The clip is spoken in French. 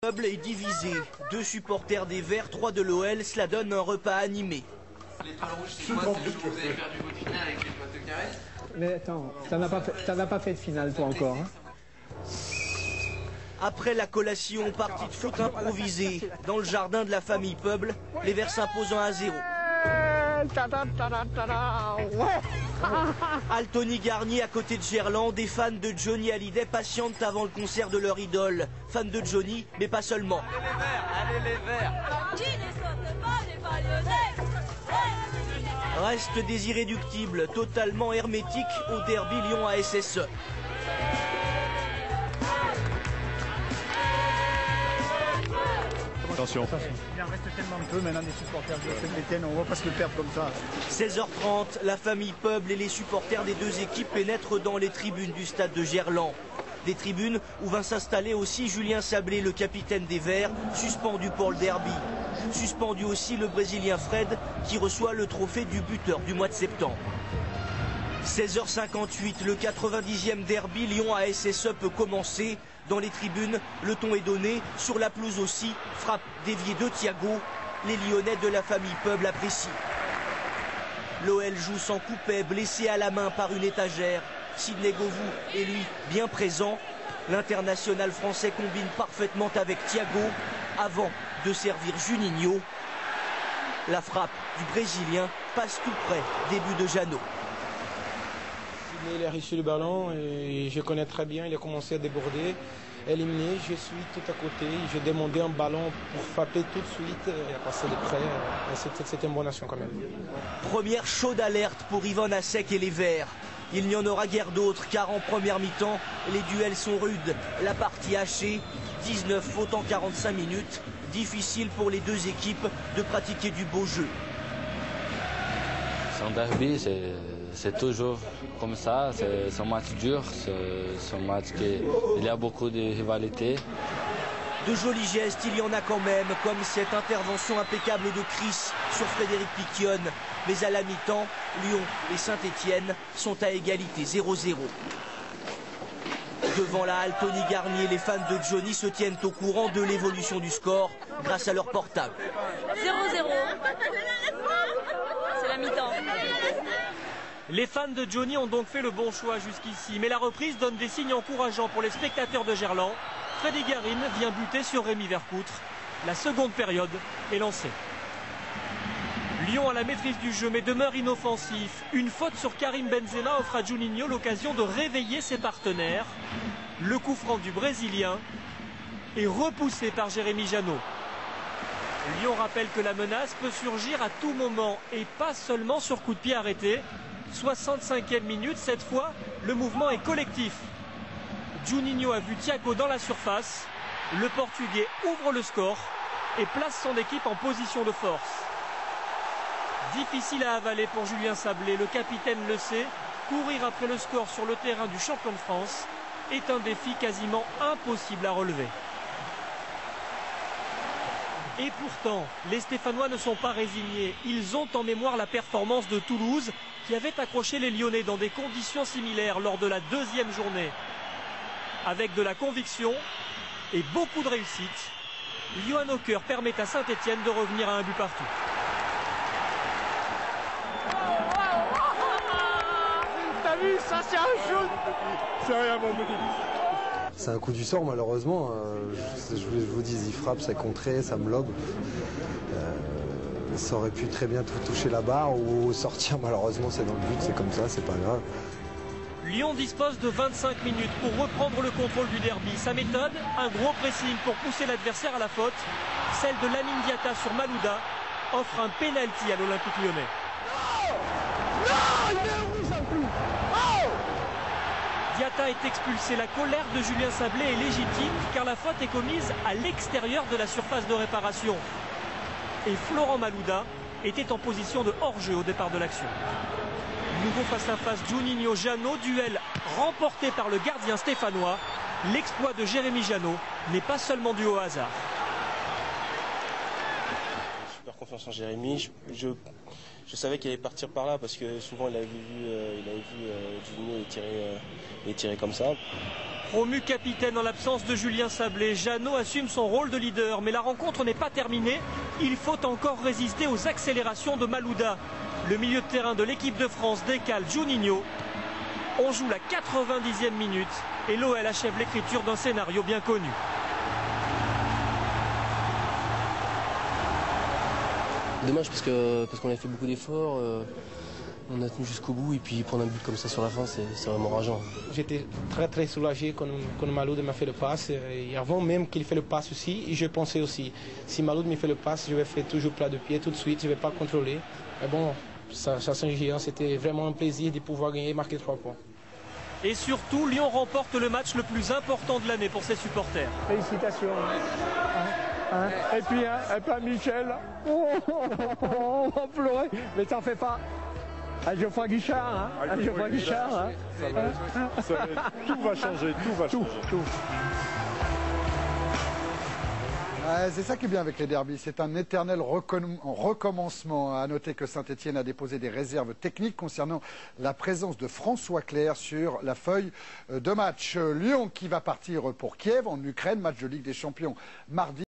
Peuple est divisé. 2 supporters des Verts, 3 de l'OL, cela donne un repas animé. Les toiles rouges, c'est quoi? C'est le jour où vous avez perdu votre finale avec les boîtes de caresses? Mais attends, t'en as pas fait de finale toi encore, hein? Après la collation, partie de foot improvisée. Dans le jardin de la famille Peuple, les Verts s'imposent 1-0. Altony Garnier à côté de Gerland, des fans de Johnny Hallyday patientent avant le concert de leur idole. Fans de Johnny, mais pas seulement. Allez les Verts! Qui ne saute pas n'est pas lyonnais. Restent des irréductibles, totalement hermétiques au derby Lyon-ASSE. Attention. Il en reste tellement peu maintenant des supporters de Saint-Etienne, on ne va pas se le perdre comme ça. 16h30, la famille Peuple et les supporters des 2 équipes pénètrent dans les tribunes du stade de Gerland. Des tribunes où va s'installer aussi Julien Sablé, le capitaine des Verts, suspendu pour le derby. Suspendu aussi le Brésilien Fred, qui reçoit le trophée du buteur du mois de septembre. 16h58, le 90e derby Lyon-ASSE peut commencer. Dans les tribunes, le ton est donné, sur la pelouse aussi, frappe déviée de Thiago. Les Lyonnais de la famille Peuple apprécient. L'OL joue sans coupet, blessé à la main par une étagère. Sidney Govou est lui bien présent. L'international français combine parfaitement avec Thiago avant de servir Juninho. La frappe du Brésilien passe tout près des buts de Jeannot. Il a reçu le ballon et je connais très bien, il a commencé à déborder, éliminé, je suis tout à côté, j'ai demandé un ballon pour frapper tout de suite, il a passé de près, c'était une bonne action quand même. Première chaude alerte pour Yvan Assec et les Verts. Il n'y en aura guère d'autres car en première mi-temps, les duels sont rudes, la partie hachée, 19 fautes en 45 minutes, difficile pour les 2 équipes de pratiquer du beau jeu. C'est un derby, c'est toujours comme ça, c'est un match dur, c'est un match il y a beaucoup de rivalité. De jolis gestes, il y en a quand même, comme cette intervention impeccable de Chris sur Frédéric Piquion. Mais à la mi-temps, Lyon et Saint-Etienne sont à égalité 0-0. Devant la halle Tony Garnier, les fans de Johnny se tiennent au courant de l'évolution du score grâce à leur portable. 0-0. C'est la mi-temps. Les fans de Johnny ont donc fait le bon choix jusqu'ici, mais la reprise donne des signes encourageants pour les spectateurs de Gerland. Freddy Guerin vient buter sur Rémi Vercoutre. La seconde période est lancée. Lyon a la maîtrise du jeu mais demeure inoffensif. Une faute sur Karim Benzema offre à Juninho l'occasion de réveiller ses partenaires. Le coup franc du Brésilien est repoussé par Jérémy Janot. Lyon rappelle que la menace peut surgir à tout moment et pas seulement sur coup de pied arrêté. 65e minute, cette fois, le mouvement est collectif. Juninho a vu Thiago dans la surface. Le Portugais ouvre le score et place son équipe en position de force. Difficile à avaler pour Julien Sablé, le capitaine le sait. Courir après le score sur le terrain du champion de France est un défi quasiment impossible à relever. Et pourtant, les Stéphanois ne sont pas résignés. Ils ont en mémoire la performance de Toulouse qui avait accroché les Lyonnais dans des conditions similaires lors de la 2e journée. Avec de la conviction et beaucoup de réussite, Johan Hocker permet à Saint-Etienne de revenir à un but partout. T'as vu, ça c'est un shoot. C'est rien mon petit. C'est un coup du sort malheureusement, je vous dis, il frappe, c'est contré, ça me lobe. Ça aurait pu très bien toucher la barre ou sortir, malheureusement c'est dans le but, c'est comme ça, c'est pas grave. Lyon dispose de 25 minutes pour reprendre le contrôle du derby. Sa méthode, un gros pressing pour pousser l'adversaire à la faute. Celle de Lamine Diatta sur Malouda offre un pénalty à l'Olympique Lyonnais. Non, il est rouge en plus. Oh, Diatta est expulsé. La colère de Julien Sablé est légitime car la faute est commise à l'extérieur de la surface de réparation. Et Florent Malouda était en position de hors-jeu au départ de l'action. Nouveau face-à-face Juninho-Janot, duel remporté par le gardien stéphanois. L'exploit de Jérémy Janot n'est pas seulement dû au hasard. Super confiance en Jérémy. Je savais qu'il allait partir par là parce que souvent il avait vu Juninho tirer comme ça. Promu capitaine en l'absence de Julien Sablé, Jeannot assume son rôle de leader. Mais la rencontre n'est pas terminée. Il faut encore résister aux accélérations de Malouda. Le milieu de terrain de l'équipe de France décale Juninho. On joue la 90e minute et l'OL achève l'écriture d'un scénario bien connu. Dommage parce qu'on a fait beaucoup d'efforts, on a tenu jusqu'au bout et puis prendre un but comme ça sur la fin, c'est vraiment rageant. J'étais très soulagé quand Malouda m'a fait le passe. Et avant même qu'il fait le passe aussi, et je pensais aussi, si Malouda me fait le passe, je vais faire toujours plat de pied tout de suite, je ne vais pas contrôler. Mais bon, ça Saint-Gilles, c'était vraiment un plaisir de pouvoir gagner et marquer 3 points. Et surtout, Lyon remporte le match le plus important de l'année pour ses supporters. Félicitations. Et puis, Michel, on va pleurer, mais t'en fais pas. Geoffroy Guichard, Geoffroy Guichard. Tout va changer, tout va changer. Tout. C'est ça qui est bien avec les derbys, c'est un éternel recommencement. À noter que Saint-Etienne a déposé des réserves techniques concernant la présence de François Clerc sur la feuille de match. Lyon qui va partir pour Kiev en Ukraine, match de Ligue des Champions mardi.